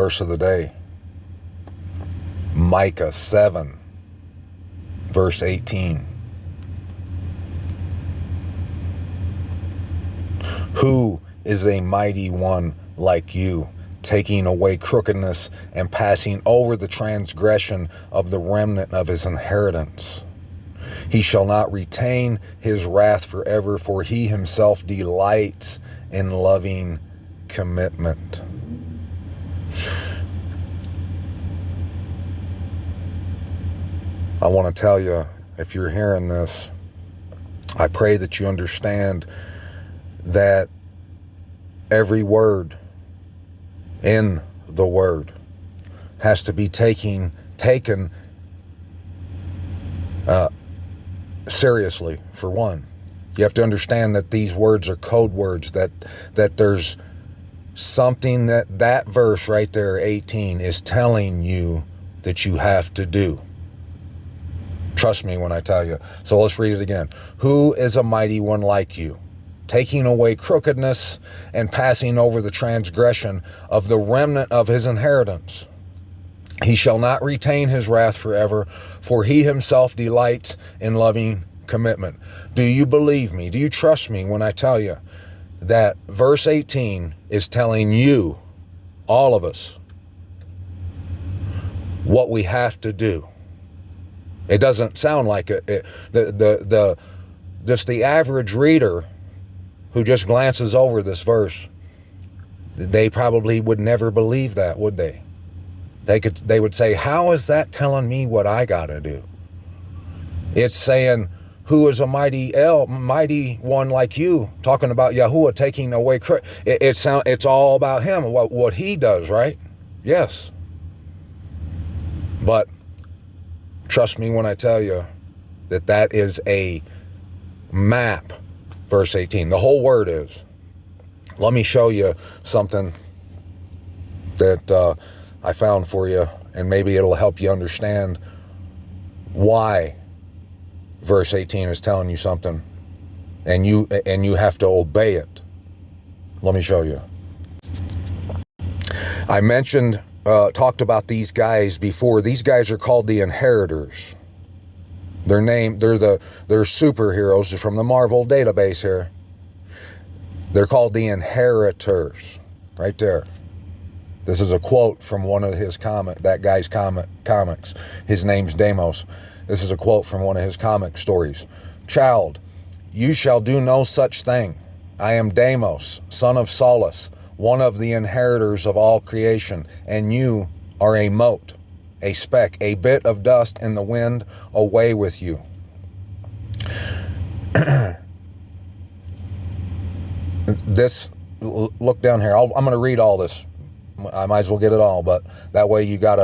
verse of the day. Micah 7, verse 18. Who is a mighty one like you, taking away crookedness and passing over the transgression of the remnant of his inheritance? He shall not retain his wrath forever, for he himself delights in loving commitment. I want to tell you, if you're hearing this, I pray that you understand that every word in the word has to be taken seriously. For one, you have to understand that these words are code words, that there's something that verse right there, 18, is telling you that you have to do. Trust me when I tell you. So let's read it again. Who is a mighty one like you, taking away crookedness and passing over the transgression of the remnant of his inheritance? He shall not retain his wrath forever, for he himself delights in loving commitment. Do you believe me? Do you trust me when I tell you that verse 18 is telling you, all of us, what we have to do? It doesn't sound like it. Just the average reader who just glances over this verse, they probably would never believe that, would they? They would say, how is that telling me what I got to do? It's saying, who is a mighty one like you, talking about Yahuwah taking away. It's all about him, what he does, right? Yes. But trust me when I tell you that is a map, verse 18. The whole word is. Let me show you something that I found for you, and maybe it'll help you understand why verse 18 is telling you something, and you have to obey it. Let me show you. I talked about these guys before. These guys are called the Inheritors. They're superheroes from the Marvel database here. They're called the Inheritors, right there. This is a quote from one of his comics. His name's Deimos. This is a quote from one of his comic stories. Child, you shall do no such thing. I am Deimos, son of Solus, one of the inheritors of all creation, and you are a mote, a speck, a bit of dust in the wind. Away with you. Look down here. I'm going to read all this. I might as well get it all, but that way you get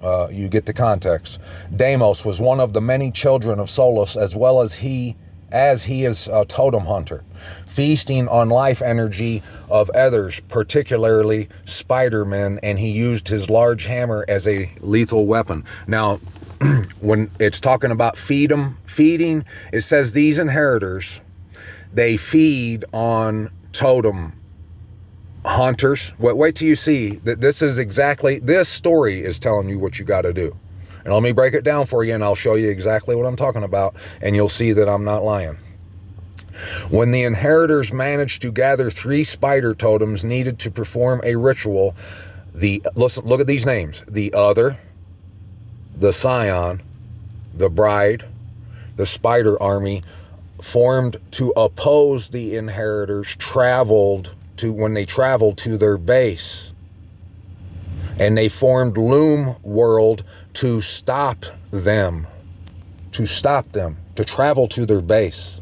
the context. Deimos was one of the many children of Solus, as well as he is a totem hunter, feasting on life energy of others, particularly Spider-Man, and he used his large hammer as a lethal weapon. Now, when it's talking about feeding, it says these inheritors, they feed on totem hunters. Wait till you see that this story is telling you what you got to do. And let me break it down for you, and I'll show you exactly what I'm talking about, and you'll see that I'm not lying. When the inheritors managed to gather 3 spider totems needed to perform a ritual, look at these names: the Other, the Scion, the Bride, the Spider Army, formed to oppose the inheritors, when they traveled to their base. And they formed Loom World to stop them, to travel to their base.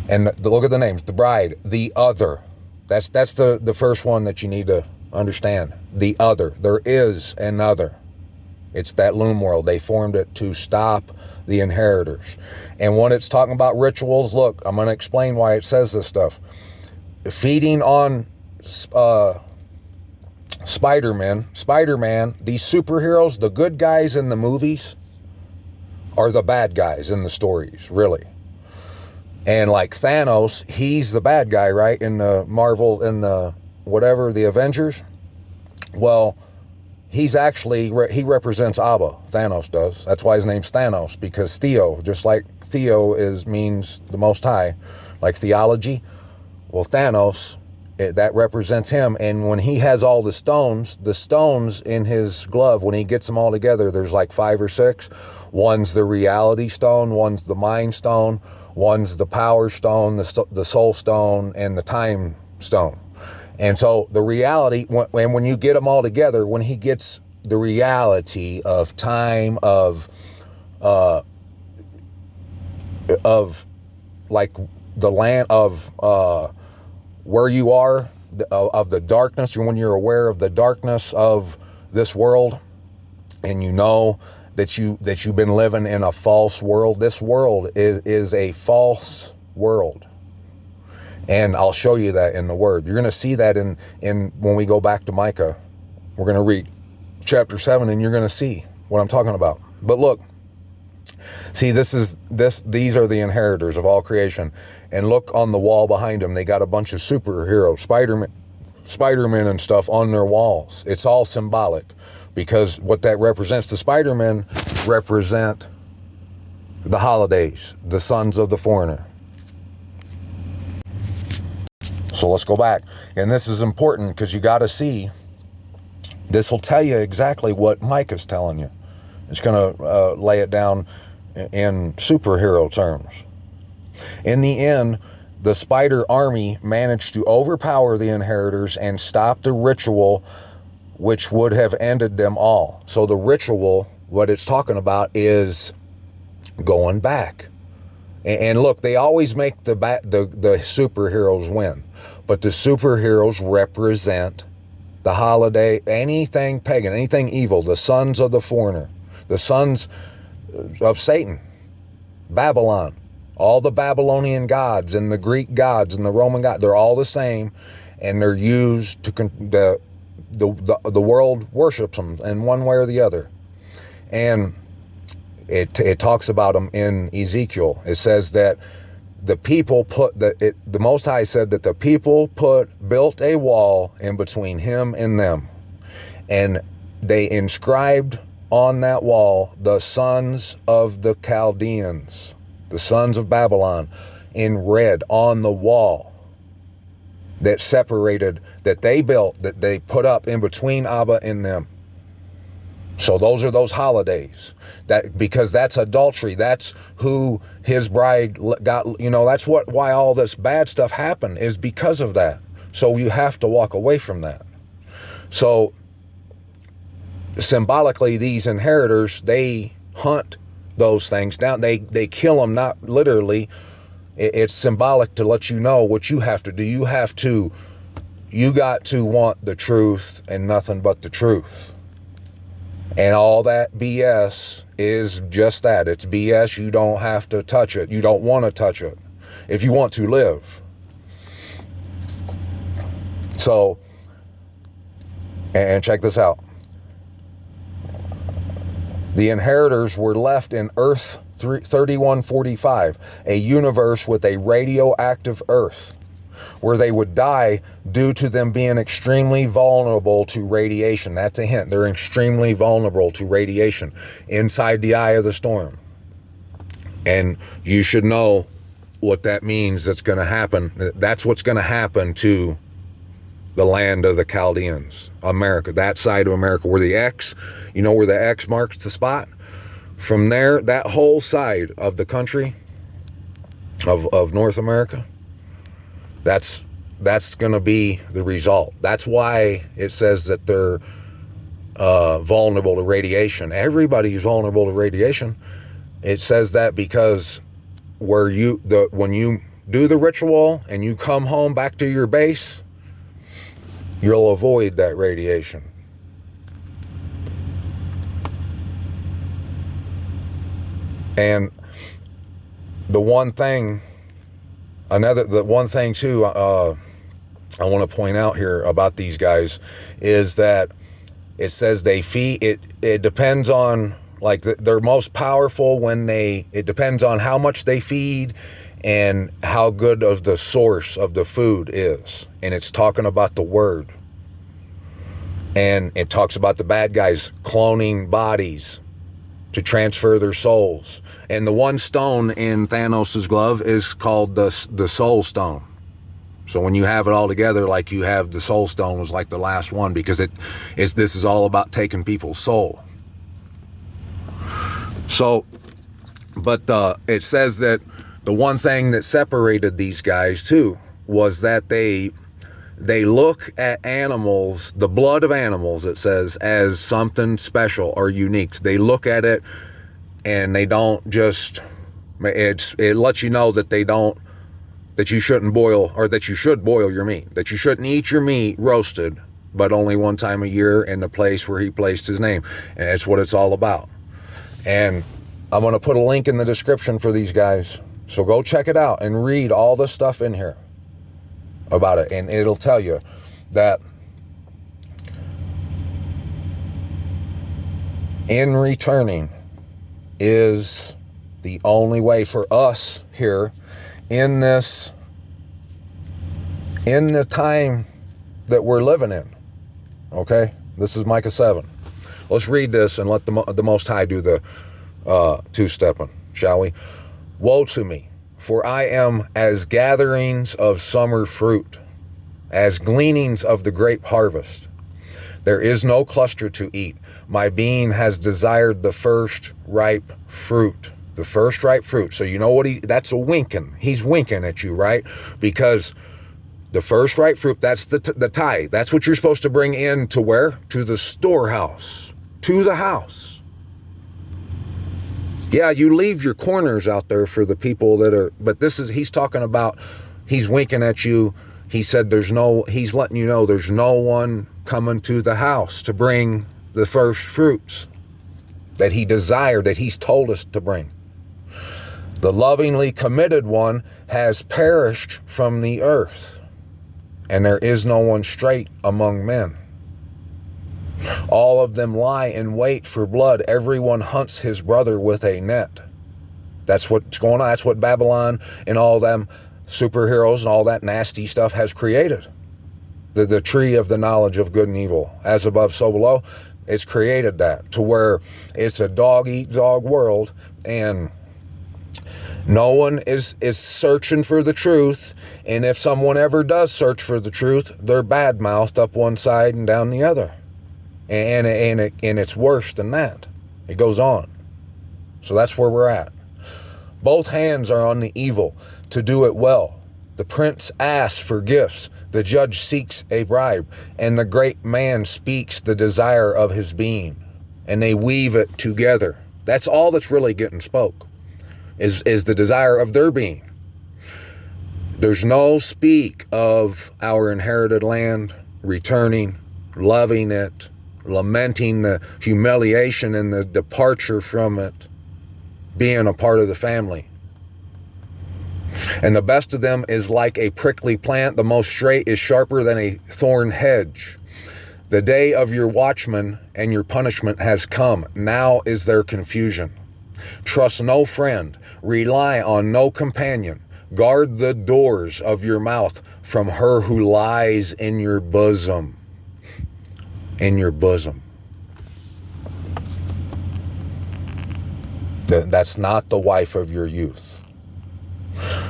And look at the names: the Bride, the Other. That's the first one that you need to understand. The Other. There is another. It's that Loom World. They formed it to stop the inheritors. And when it's talking about rituals, look, I'm going to explain why it says this stuff. Feeding on Spider-Man, these superheroes, the good guys in the movies are the bad guys in the stories, really. And like Thanos, he's the bad guy, right? In the Marvel, in the whatever, the Avengers, Well, he represents Abba. Thanos does. That's why his name's Thanos, because Theo, just like Theo means the Most High, like theology. Well, Thanos, that represents him. And when he has all the stones in his glove, when he gets them all together, there's like 5 or 6. One's the reality stone, one's the mind stone, one's the power stone, the soul stone, and the time stone. And so the reality, when you get them all together, when he gets the reality of time, of like the land of where you are, of the darkness, when you're aware of the darkness of this world, and you know that you've been living in a false world. This world is a false world. And I'll show you that in the Word. You're going to see that in when we go back to Micah. We're going to read chapter 7, and you're going to see what I'm talking about. But look, see, these are the inheritors of all creation. And look on the wall behind them. They got a bunch of superheroes, Spider-Man and stuff on their walls. It's all symbolic, because what that represents, the Spider-Men represent the holidays, the sons of the foreigner. So let's go back. And this is important, because you got to see, this will tell you exactly what Micah's telling you. It's going to lay it down in superhero terms. In the end, the spider army managed to overpower the inheritors and stop the ritual which would have ended them all. So the ritual, what it's talking about, is going back. And look, they always make the superheroes win. But the superheroes represent the holiday, anything pagan, anything evil, the sons of the foreigner, the sons of Satan, Babylon, all the Babylonian gods and the Greek gods and the Roman gods, they're all the same, and they're used to, the world worships them in one way or the other. And it talks about them in Ezekiel. It says that the people the Most High said that the people built a wall in between him and them, and they inscribed on that wall the sons of the Chaldeans, the sons of Babylon, in red on the wall that separated, that they built, that they put up in between Abba and them. So those are those holidays, because that's adultery. That's who his bride got. That's why all this bad stuff happened, is because of that. So you have to walk away from that. So symbolically, these inheritors, they hunt those things down. They kill them, not literally. It's symbolic to let you know what you have to do. You got to want the truth and nothing but the truth. And all that BS is just that. It's BS. You don't have to touch it. You don't want to touch it if you want to live. So, and check this out. The inheritors were left in Earth 3145, a universe with a radioactive Earth, where they would die due to them being extremely vulnerable to radiation. That's a hint. They're extremely vulnerable to radiation inside the eye of the storm. And you should know what that means. That's going to happen. That's what's going to happen to the land of the Chaldeans, America, that side of America, where the X, where the X marks the spot. From there, that whole side of the country of North America, that's going to be the result. That's why it says that they're vulnerable to radiation. Everybody's vulnerable to radiation. It says that because when you do the ritual and you come home back to your base, you'll avoid that radiation. And the one thing too, I want to point out here about these guys is that it says they feed, it depends on, like, they're most powerful when it depends on how much they feed and how good of the source of the food is. And it's talking about the word. And it talks about the bad guys cloning bodies to transfer their souls. And the one stone in Thanos' glove is called the Soul Stone. So when you have it all together, like you have the Soul Stone was like the last one, because this is all about taking people's soul. So, but it says that the one thing that separated these guys too was that they look at animals, the blood of animals, it says, as something special or unique. They look at it and they don't just, it lets you know that that you shouldn't boil, or that you should boil your meat, that you shouldn't eat your meat roasted, but only one time a year in the place where he placed his name. And it's what it's all about. And I'm going to put a link in the description for these guys. So go check it out and read all the stuff in here about it. And it'll tell you that in returning is the only way for us here in the time that we're living in. Okay? This is Micah 7. Let's read this and let the Most High do the two-stepping, shall we? Woe to me, for I am as gatherings of summer fruit, as gleanings of the grape harvest. There is no cluster to eat. My being has desired the first ripe fruit. The first ripe fruit. So you know what that's a winking. He's winking at you, right? Because the first ripe fruit, that's the tithe. That's what you're supposed to bring in to where? To the storehouse. To the house. Yeah, you leave your corners out there for the people that are, but he's talking about, he's winking at you. He said he's letting you know there's no one coming to the house to bring the first fruits that he desired, that he's told us to bring. The lovingly committed one has perished from the earth, and there is no one straight among men. All of them lie in wait for blood. Everyone hunts his brother with a net. That's what's going on. That's what Babylon and all them superheroes and all that nasty stuff has created. The tree of the knowledge of good and evil, as above, so below. It's created that to where it's a dog-eat-dog world, and no one is searching for the truth. And if someone ever does search for the truth, they're bad-mouthed up one side and down the other. And it's worse than that. It goes on. So that's where we're at. Both hands are on the evil to do it well. The prince asks for gifts. The judge seeks a bribe. And the great man speaks the desire of his being. And they weave it together. That's all that's really getting spoke. Is the desire of their being. There's no speak of our inherited land, returning, loving it, lamenting the humiliation and the departure from it, being a part of the family. And the best of them is like a prickly plant. The most straight is sharper than a thorn hedge. The day of your watchman and your punishment has come. Now is their confusion. Trust no friend. Rely on no companion. Guard the doors of your mouth from her who lies in your bosom. In your bosom. That's not the wife of your youth.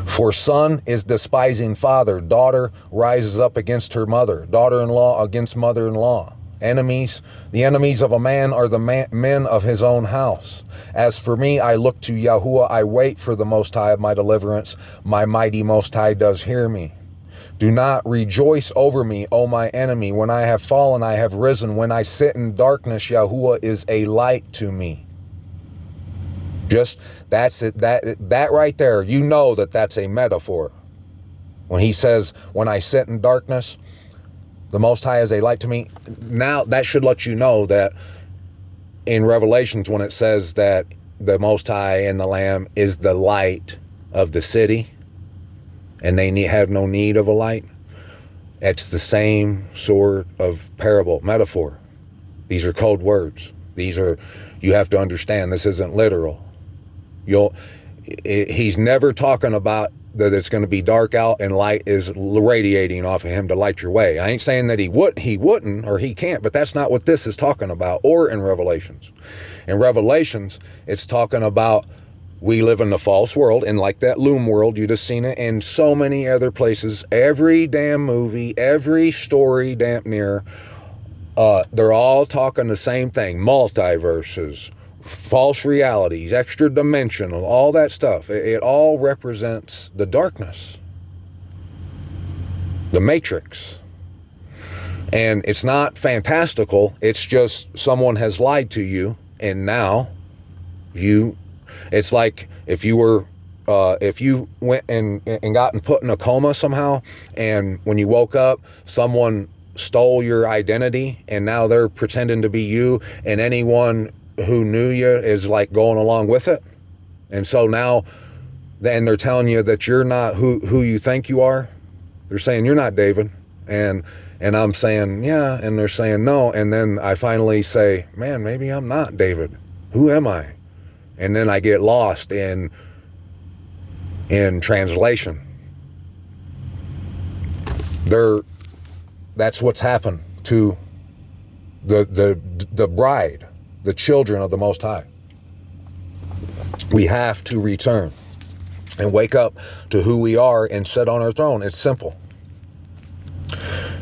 For son is despising father. Daughter rises up against her mother. Daughter-in-law against mother-in-law. Enemies, the enemies of a man are the men of his own house. As for me, I look to Yahuwah. I wait for the Most High of my deliverance. My mighty Most High does hear me. Do not rejoice over me, O my enemy. When I have fallen, I have risen. When I sit in darkness, Yahuwah is a light to me. Just, that's it. That right there, you know that's a metaphor. When he says, when I sit in darkness, the Most High is a light to me. Now, that should let you know that in Revelations, when it says that the Most High and the Lamb is the light of the city, and they have no need of a light, it's the same sort of parable, metaphor. These are code words. You have to understand, this isn't literal. He's never talking about that it's going to be dark out and light is radiating off of him to light your way. I ain't saying that he wouldn't, or he can't, but that's not what this is talking about, or in Revelations. In Revelations, it's talking about we live in the false world, and like that Loom world, you just seen it in so many other places. Every damn movie, every story, damn near, they're all talking the same thing. Multiverses, false realities, extra dimensional, all that stuff. It all represents the darkness, the Matrix. And it's not fantastical. It's just someone has lied to you, and now it's like if you went and gotten put in a coma somehow, and when you woke up, someone stole your identity, and now they're pretending to be you, and anyone who knew you is like going along with it. And so now then they're telling you that you're not who you think you are. They're saying you're not David, and I'm saying yeah, and they're saying no, and then I finally say, man, maybe I'm not David. Who am I? And then I get lost in translation. That's what's happened to the bride, the children of the Most High. We have to return and wake up to who we are and sit on our throne. It's simple.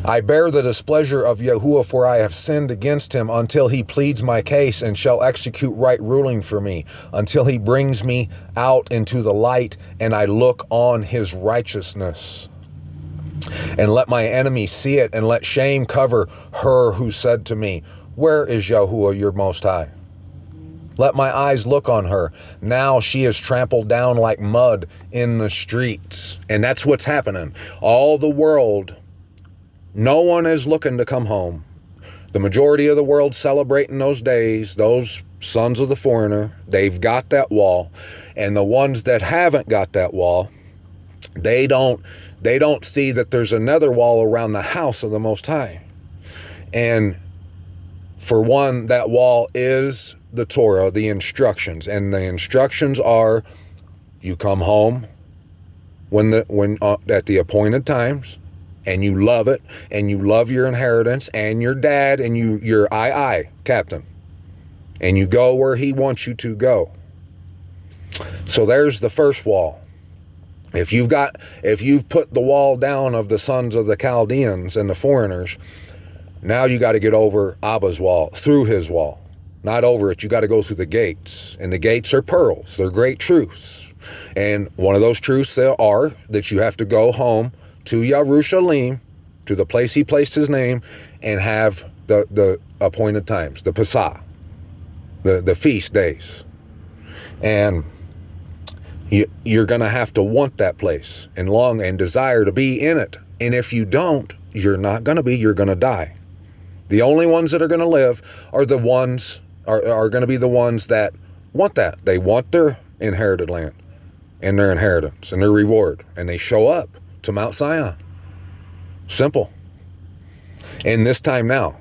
I bear the displeasure of Yahuwah, for I have sinned against him, until he pleads my case and shall execute right ruling for me, until he brings me out into the light and I look on his righteousness. And let my enemy see it, and let shame cover her who said to me, where is Yahuwah your Most High? Let my eyes look on her. Now she is trampled down like mud in the streets. And that's what's happening. All the world, no one is looking to come home. The majority of the world celebrating those days, those sons of the foreigner, they've got that wall. And the ones that haven't got that wall, they don't see that there's another wall around the house of the Most High. And for one, that wall is the Torah, the instructions. And the instructions are, you come home when at the appointed times, and you love it, and you love your inheritance and your dad, and you're captain, and you go where he wants you to go. So there's the first wall. If you've put the wall down of the sons of the Chaldeans and the foreigners, now you got to get over Abba's wall, through his wall, not over it. You got to go through the gates, and the gates are pearls. They're great truths. And one of those truths are that you have to go home to Yerushalayim, to the place he placed his name, and have the appointed times, the Pesach, the feast days. And you're going to have to want that place and long and desire to be in it. And if you don't, you're not going to be, you're going to die. The only ones that are going to live are the ones, are going to be the ones that want that. They want their inherited land and their inheritance and their reward. And they show up to Mount Zion. Simple. And this time now,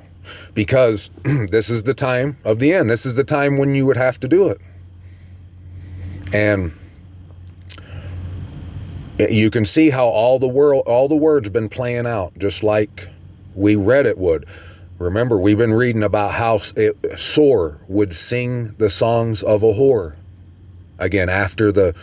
because this is the time of the end. This is the time when you would have to do it. And you can see how all the words been playing out, just like we read it would. Remember, we've been reading about how Sor would sing the songs of a whore. Again, after the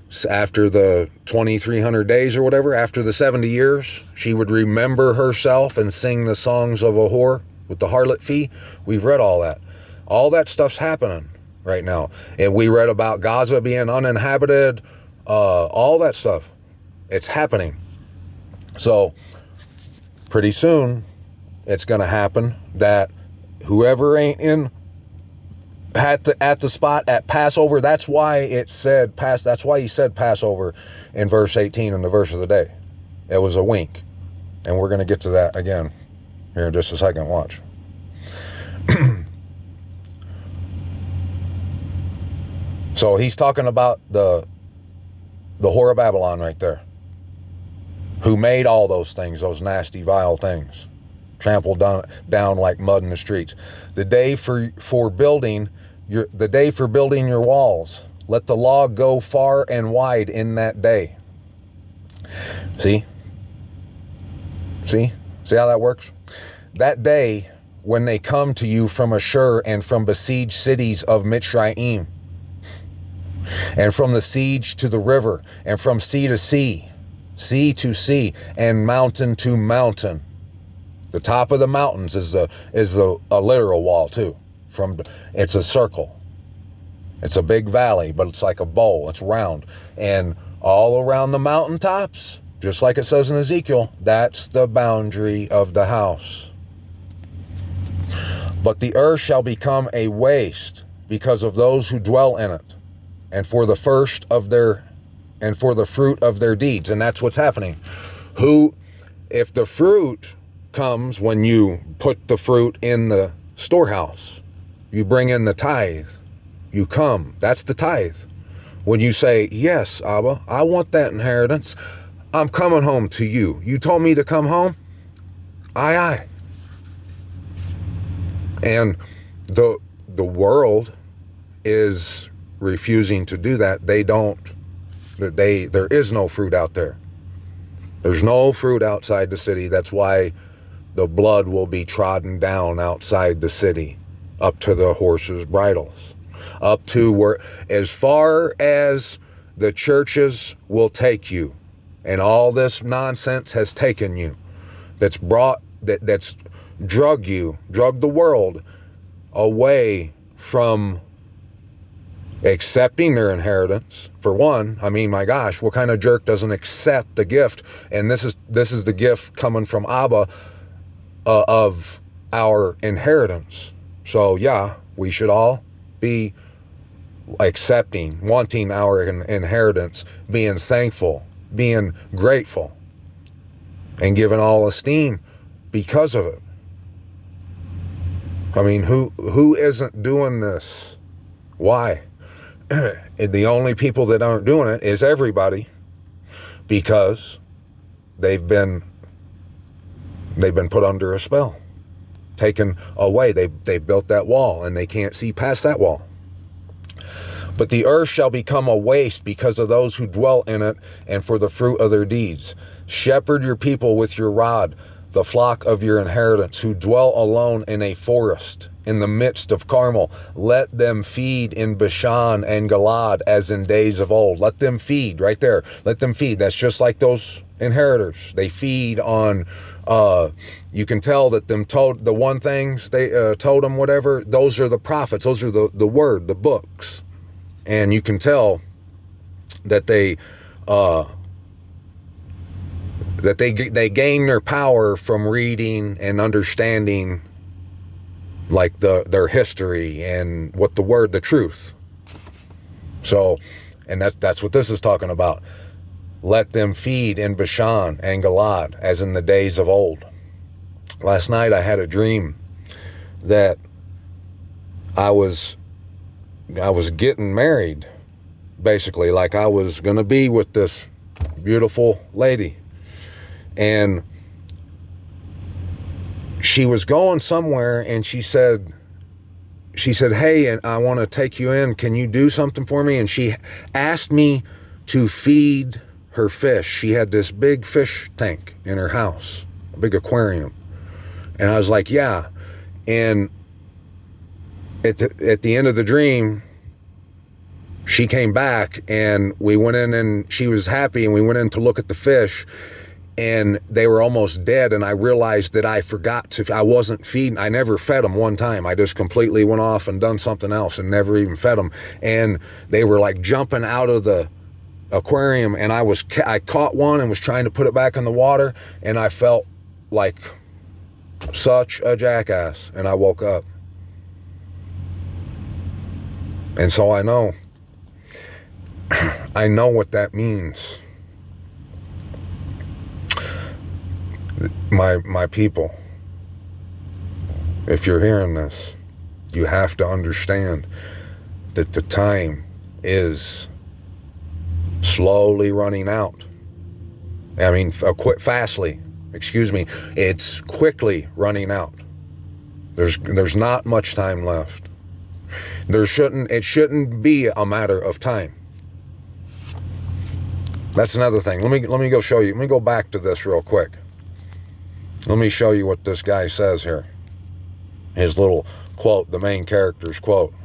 2,300 days or whatever, after the 70 years, she would remember herself and sing the songs of a whore with the harlot fee. We've read all that. All that stuff's happening right now. And we read about Gaza being uninhabited, all that stuff. It's happening. So pretty soon it's going to happen that whoever ain't in at the spot at Passover, that's why it said that's why he said Passover in verse 18 in the verse of the day. It was a wink. And we're going to get to that again here in just a second. Watch. So he's talking about the whore of Babylon right there, who made all those things, those nasty, vile things, trampled down like mud in the streets. The day for building your walls. Let the law go far and wide in that day. See? See how that works? That day when they come to you from Ashur and from besieged cities of Mitzrayim, and from the siege to the river, and from sea to sea to sea, and mountain to mountain. The top of the mountains is a literal wall too. It's a circle. It's a big valley, but it's like a bowl. It's round. And all around the mountaintops, just like it says in Ezekiel, that's the boundary of the house. But the earth shall become a waste because of those who dwell in it, and for the fruit of their deeds. And that's what's happening. If the fruit comes when you put the fruit in the storehouse, you bring in the tithe, you come, that's the tithe. When you say, yes, Abba, I want that inheritance, I'm coming home to you. You told me to come home? Aye. And the world is refusing to do that. There is no fruit out there. There's no fruit outside the city. That's why the blood will be trodden down outside the city, up to the horses' bridles, up to where, as far as the churches will take you, and all this nonsense has taken you, that's drug the world away from accepting their inheritance. For one, I mean, my gosh, what kind of jerk doesn't accept the gift? And this is the gift coming from Abba, of our inheritance. So yeah, we should all be accepting, wanting our inheritance, being thankful, being grateful, and giving all esteem because of it. I mean, who isn't doing this? Why? The only people that aren't doing it is everybody, because they've been put under a spell, taken away. They built that wall and they can't see past that wall. But the earth shall become a waste because of those who dwell in it, and for the fruit of their deeds. Shepherd your people with your rod, the flock of your inheritance, who dwell alone in a forest, in the midst of Carmel. Let them feed in Bashan and Gilad as in days of old. Let them feed right there. Let them feed. That's just like those inheritors. They feed on, you can tell that them told the one things they told them, whatever, those are the prophets. Those are the word, the books. And you can tell that they gain their power from reading and understanding, like their history and what the truth. So, and that's what this is talking about. Let them feed in Bashan and Gilad as in the days of old. Last night I had a dream that I was getting married, basically, like I was going to be with this beautiful lady. And she was going somewhere, and she said, hey, and I want to take you in. Can you do something for me? And she asked me to feed her fish. She had this big fish tank in her house, a big aquarium. And I was like, yeah. And at the end of the dream, she came back, and we went in, and she was happy, and we went in to look at the fish, and they were almost dead. And I realized that I wasn't feeding. I never fed them one time. I just completely went off and done something else and never even fed them. And they were like jumping out of the aquarium, and I caught one and was trying to put it back in the water, and I felt like such a jackass, and I woke up. And so I know what that means. My people, if you're hearing this, you have to understand that the time is slowly running out. I mean, it's quickly running out. There's not much time left. It shouldn't be a matter of time. That's another thing. Let me go show you. Let me go back to this real quick. Let me show you what this guy says here. His little quote, the main character's quote.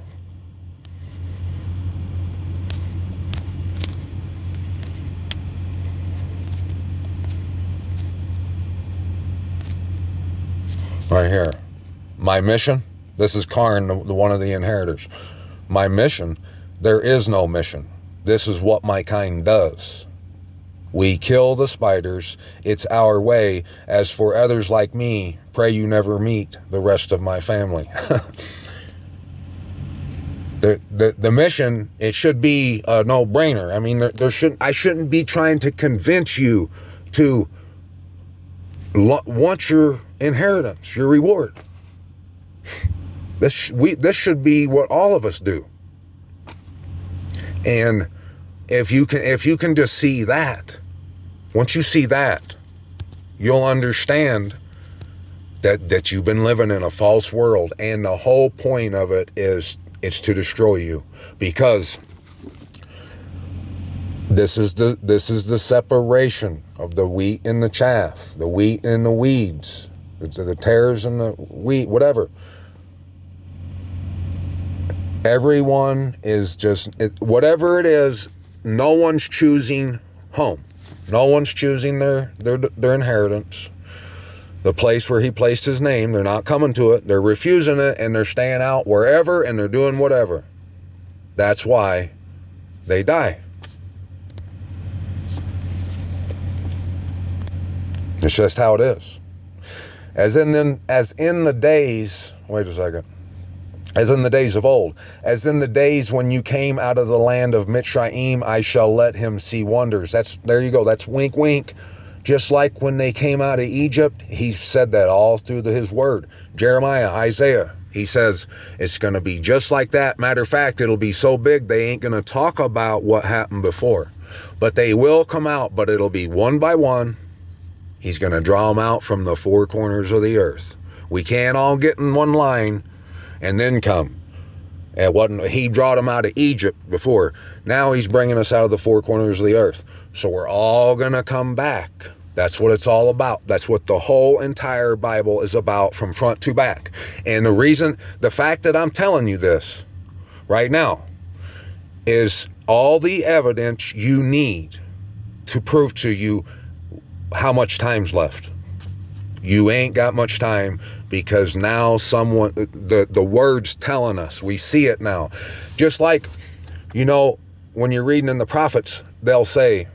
Right here. My mission. This is Karn, the one of the inheritors. My mission. There is no mission. This is what my kind does. We kill the spiders. It's our way. As for others like me, pray you never meet the rest of my family. The mission, it should be a no-brainer. I mean, I shouldn't be trying to convince you to want your inheritance, your reward. This should be what all of us do. And if you can just see that, once you see that, you'll understand that you've been living in a false world, and the whole point of it is it's to destroy you, because this is the separation of the wheat and the chaff, the wheat and the weeds, the tares and the wheat, whatever. Everyone is just, whatever it is, no one's choosing home. No one's choosing their inheritance. The place where he placed his name, they're not coming to it. They're refusing it, and they're staying out wherever, and they're doing whatever. That's why they die. It's just how it is. As in the days, wait a second. As in the days of old, as in the days when you came out of the land of Mitzrayim, I shall let him see wonders. There you go. That's wink, wink. Just like when they came out of Egypt, he said that all through his word. Jeremiah, Isaiah, he says it's going to be just like that. Matter of fact, it'll be so big they ain't going to talk about what happened before. But they will come out, but it'll be one by one. He's going to draw them out from the four corners of the earth. We can't all get in one line and then come. He brought them out of Egypt before. Now he's bringing us out of the four corners of the earth. So we're all going to come back. That's what it's all about. That's what the whole entire Bible is about from front to back. And the fact that I'm telling you this right now is all the evidence you need to prove to you how much time's left. You ain't got much time, because now the word's telling us. We see it now. Just like, when you're reading in the prophets, it'll say,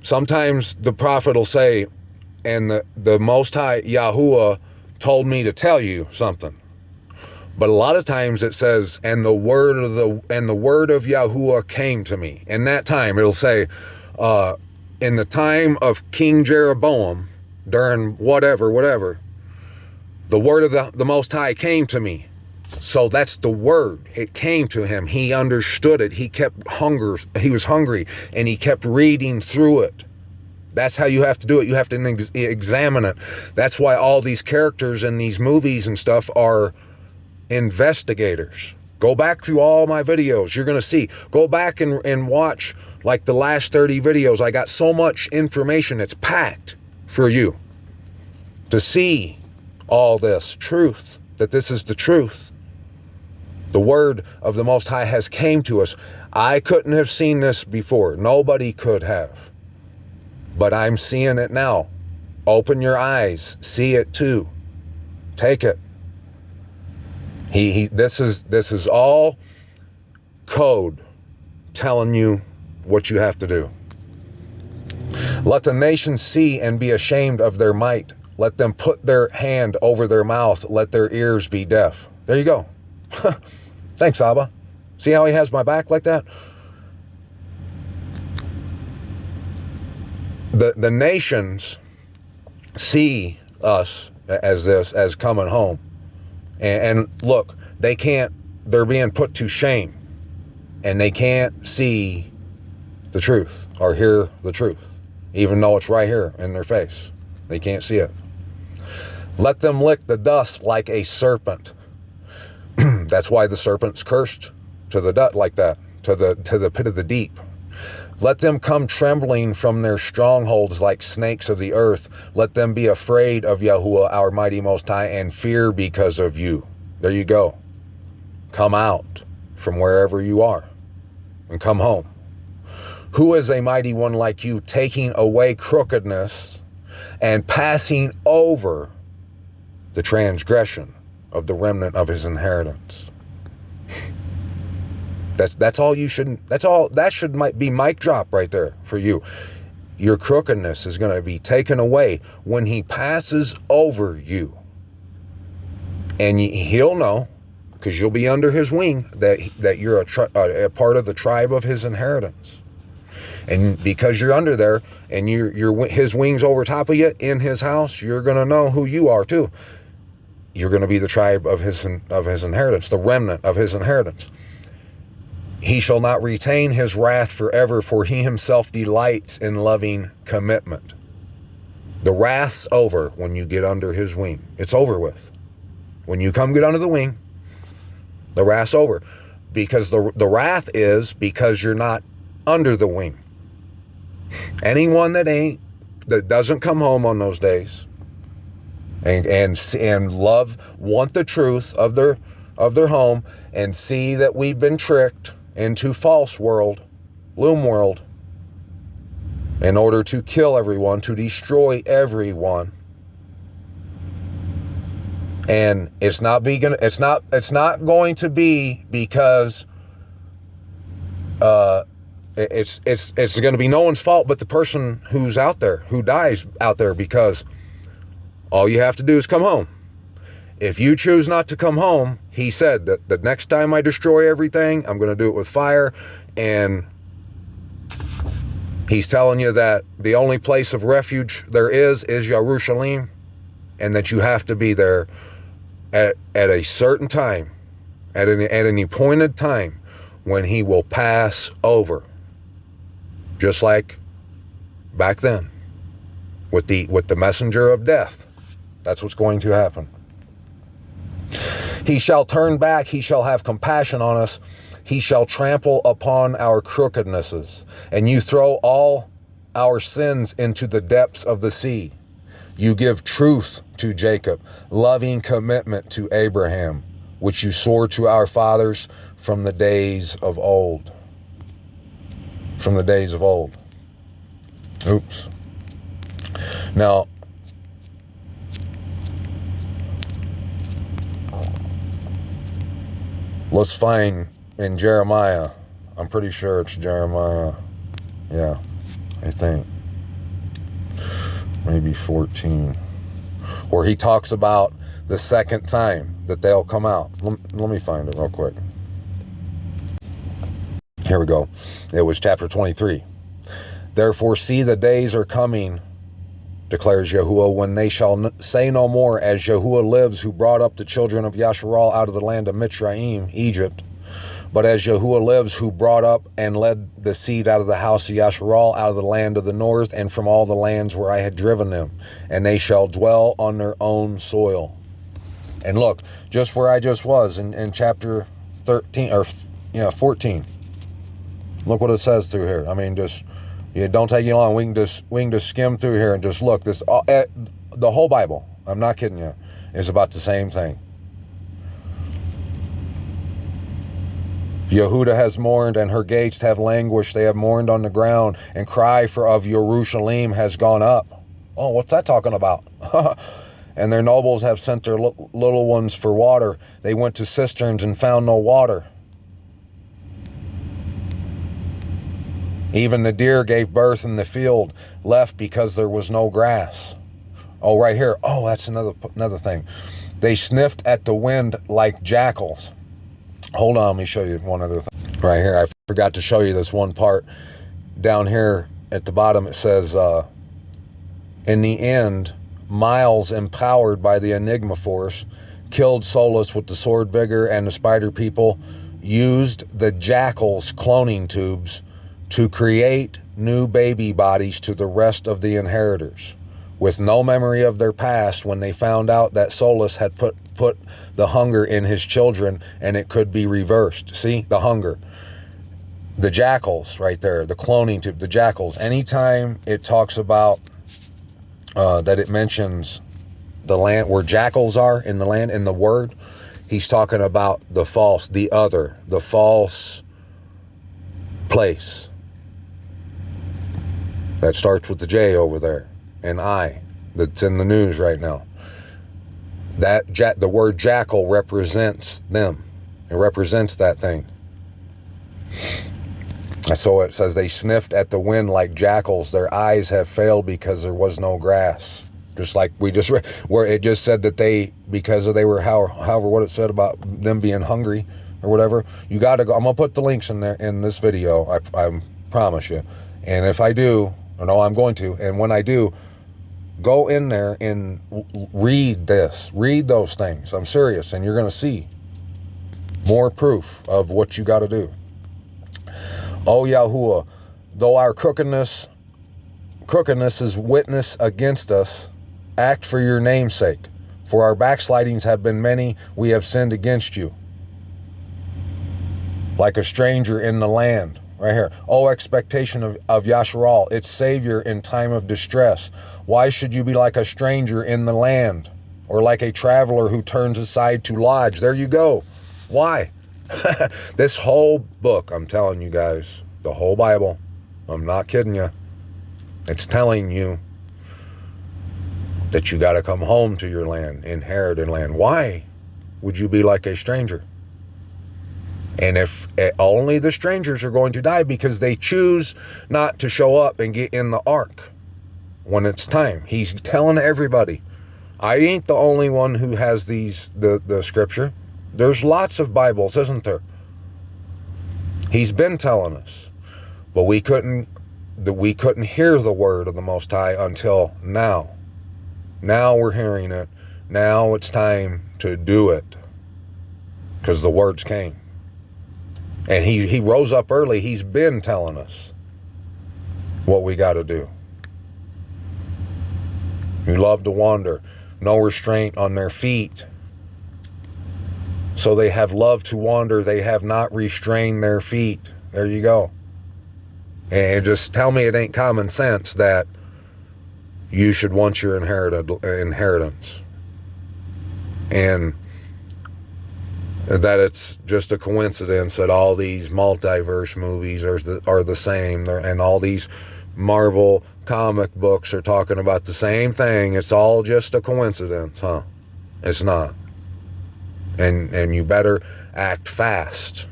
sometimes the prophet will say, and the Most High Yahuwah told me to tell you something. But a lot of times it says, and the word of Yahuwah came to me. In that time, it'll say, in the time of King Jeroboam, during whatever, the word of the Most High came to me. So that's the word. It came to him. He understood it. He was hungry, and he kept reading through it. That's how you have to do it. You have to examine it. That's why all these characters in these movies and stuff are investigators. Go back through all my videos. You're going to see. Go back and watch like the last 30 videos. I got so much information. It's packed for you to see all this truth, that this is the truth. The word of the Most High has came to us. I couldn't have seen this before. Nobody could have. But I'm seeing it now. Open your eyes. See it too. Take it. This is all code telling you what you have to do. Let the nations see and be ashamed of their might. Let them put their hand over their mouth. Let their ears be deaf. There you go. Thanks, Abba. See how he has my back like that? The nations see us as coming home. And look, they're being put to shame. And they can't see the truth or hear the truth, even though it's right here in their face. They can't see it. Let them lick the dust like a serpent. That's why the serpent's cursed to the dust like that, to the pit of the deep. Let them come trembling from their strongholds like snakes of the earth. Let them be afraid of Yahuwah, our mighty Most High, and fear because of you. There you go. Come out from wherever you are and come home. Who is a mighty one like you, taking away crookedness and passing over the transgression of the remnant of his inheritance? That's all you should, that should be mic drop right there for you. Your crookedness is going to be taken away when he passes over you. And he'll know, because you'll be under his wing, that you're a part of the tribe of his inheritance. And because you're under there and his wings over top of you in his house, you're going to know who you are too. You're going to be the tribe of his inheritance, the remnant of his inheritance. He shall not retain his wrath forever, for he himself delights in loving commitment. The wrath's over when you get under his wing. It's over with. When you come get under the wing, the wrath's over. Because the wrath is because you're not under the wing. Anyone that doesn't come home on those days and want the truth of their home and see that we've been tricked into false world, loom world, in order to kill everyone, to destroy everyone. And it's not going to be because it's going to be no one's fault but the person who's out there, who dies out there, because all you have to do is come home. If you choose not to come home, he said that the next time I destroy everything, I'm going to do it with fire. And he's telling you that the only place of refuge there is Yerushalayim, and that you have to be there at a certain time, at an appointed time, when he will pass over. Just like back then with the messenger of death. That's what's going to happen. He shall turn back, he shall have compassion on us, he shall trample upon our crookednesses, and you throw all our sins into the depths of the sea. You give truth to Jacob, loving commitment to Abraham, which you swore to our fathers from the days of old. From the days of old. Oops. Now, let's find in Jeremiah. I'm pretty sure it's Jeremiah. Yeah, I think. Maybe 14. Where he talks about the second time that they'll come out. Let me find it real quick. Here we go. It was chapter 23. Therefore see, the days are coming, declares Yahuwah, when they shall say no more, as Yahuwah lives, who brought up the children of Yasharal out of the land of Mitzrayim, Egypt, but as Yahuwah lives, who brought up and led the seed out of the house of Yasharal, out of the land of the north, and from all the lands where I had driven them, and they shall dwell on their own soil. And look, just where I just was in chapter 13 or 14. Look what it says through here. I mean, just don't take you long. We can just skim through here and just look. This the whole Bible, I'm not kidding you, is about the same thing. Yehuda has mourned, and her gates have languished. They have mourned on the ground, and cry of Yerushalayim has gone up. Oh, what's that talking about? And their nobles have sent their little ones for water. They went to cisterns and found no water. Even the deer gave birth in the field, left because there was no grass. Oh, right here. Oh, that's another thing. They sniffed at the wind like jackals. Hold on, let me show you one other thing. Right here, I forgot to show you this one part. Down here at the bottom it says, in the end, Miles, empowered by the Enigma Force, killed Solus with the sword vigor, and the spider people used the jackal's cloning tubes to create new baby bodies to the rest of the inheritors, with no memory of their past, when they found out that Solus had put the hunger in his children and it could be reversed. See, the hunger. The jackals right there, the cloning to the jackals. Anytime it talks about that it mentions the land where jackals are in the land, in the word, he's talking about the false, the other, the false place. That starts with the J over there, and I, that's in the news right now. The word jackal represents them. It represents that thing. So it says they sniffed at the wind like jackals. Their eyes have failed because there was no grass. Just like we just read, where it just said that they were, however, what it said about them being hungry or whatever. You got to go. I'm going to put the links in there in this video. I promise you. And if I do, or no, I'm going to. And when I do, go in there and read this. Read those things. I'm serious. And you're going to see more proof of what you got to do. O Yahuwah, though our crookedness is witness against us, act for your name's sake. For our backslidings have been many, we have sinned against you. Like a stranger in the land. Right here. O expectation of Yasharal, its Savior in time of distress. Why should you be like a stranger in the land? Or like a traveler who turns aside to lodge? There you go. Why? This whole book, I'm telling you guys, the whole Bible, I'm not kidding you. It's telling you that you got to come home to your land, inherited land. Why would you be like a stranger? And if only the strangers are going to die because they choose not to show up and get in the ark when it's time. He's telling everybody. I ain't the only one who has the scripture. There's lots of Bibles, isn't there? He's been telling us, but we couldn't hear the word of the Most High until now. Now we're hearing it. Now it's time to do it, because the words came, and he rose up early. He's been telling us what we got to do. You love to wander, no restraint on their feet. So they have loved to wander, they have not restrained their feet. There you go. And just tell me it ain't common sense that you should want your inheritance. And that it's just a coincidence that all these multiverse movies are the same, and all these Marvel comic books are talking about the same thing. It's all just a coincidence, huh? It's not. And you better act fast.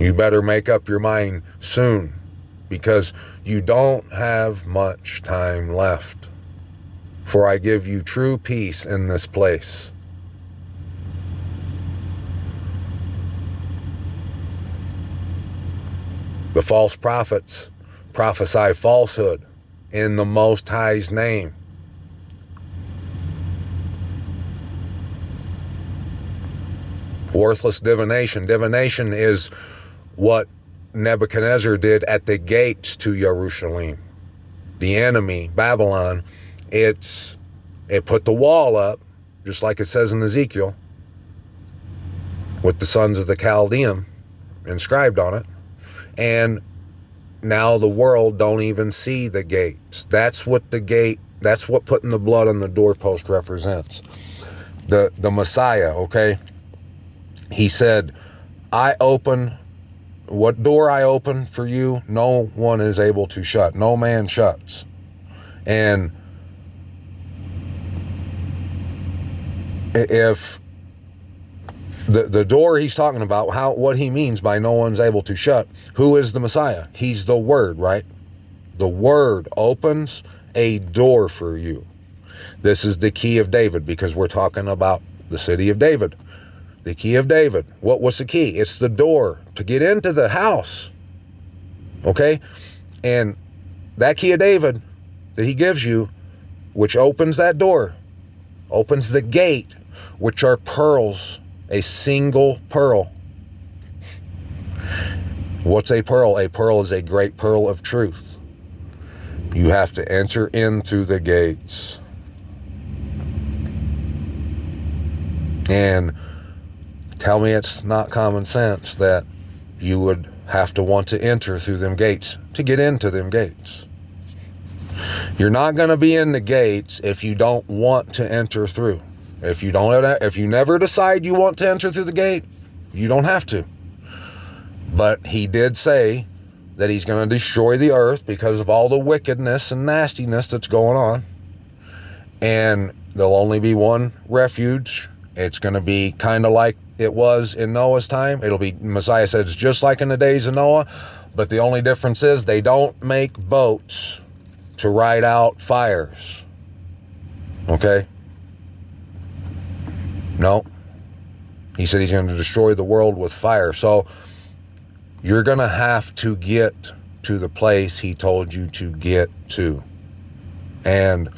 You better make up your mind soon, because you don't have much time left. For I give you true peace in this place. The false prophets prophesy falsehood in the Most High's name. Worthless divination. Divination is what Nebuchadnezzar did at the gates to Jerusalem. The enemy, Babylon, it put the wall up, just like it says in Ezekiel, with the sons of the Chaldean inscribed on it. And now the world don't even see the gates. That's what putting the blood on the doorpost represents. The Messiah, okay? He said, what door I open for you, no one is able to shut. No man shuts. And if the door he's talking about, what he means by no one's able to shut, who is the Messiah? He's the Word, right? The Word opens a door for you. This is the key of David, because we're talking about the city of David. The key of David. What's the key? It's the door to get into the house. Okay? And that key of David that he gives you, which opens that door, opens the gate, which are pearls, a single pearl. What's a pearl? A pearl is a great pearl of truth. You have to enter into the gates. And tell me it's not common sense that you would have to want to enter through them gates to get into them gates. You're not going to be in the gates if you don't want to enter through. If you never decide you want to enter through the gate, you don't have to. But he did say that he's going to destroy the earth because of all the wickedness and nastiness that's going on. And there'll only be one refuge. It's going to be kind of like it was in Noah's time. Messiah says it's just like in the days of Noah, but the only difference is they don't make boats to ride out fires. Okay? No. He said he's going to destroy the world with fire. So you're going to have to get to the place he told you to get to. And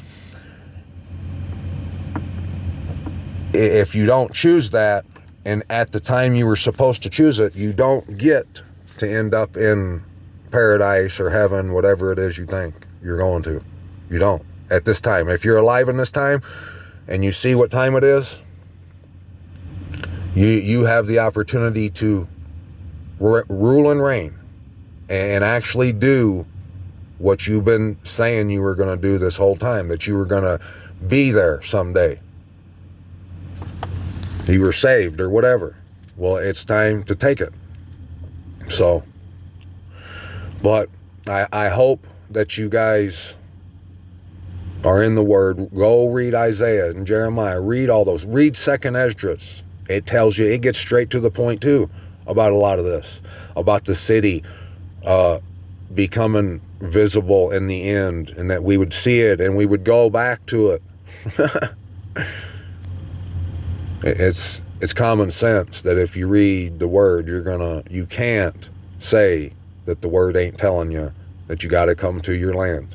if you don't choose that, and at the time you were supposed to choose it, you don't get to end up in paradise or heaven, whatever it is you think you're going to. You don't. At this time. If you're alive in this time and you see what time it is, you have the opportunity to rule and reign and actually do what you've been saying you were going to do this whole time, that you were going to be there someday. You were saved or whatever. Well, it's time to take it. So, but I hope that you guys are in the Word. Go read Isaiah and Jeremiah. Read all those. Read 2nd Esdras. It tells you, it gets straight to the point too about a lot of this. About the city becoming visible in the end, and that we would see it and we would go back to it. It's common sense that if you read the Word, you can't say that the Word ain't telling you that you got to come to your land,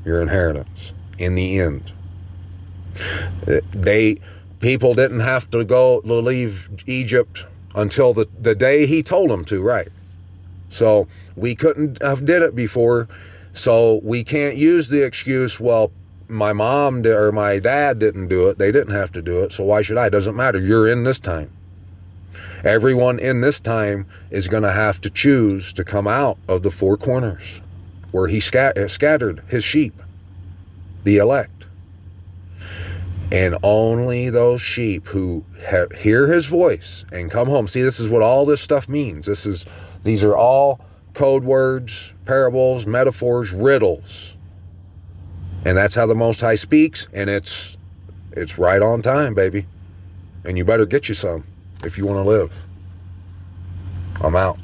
your inheritance, in the end. People didn't have to leave Egypt until the day he told them to, right? So we couldn't have did it before, so we can't use the excuse, well, my mom or my dad didn't do it. They didn't have to do it, so why should I? It doesn't matter. You're in this time. Everyone in this time is going to have to choose to come out of the four corners where he scattered his sheep, the elect. And only those sheep who hear his voice and come home. See, this is what all this stuff means. These are all code words, parables, metaphors, riddles. And that's how the Most High speaks, and it's right on time, baby. And you better get you some if you want to live. I'm out.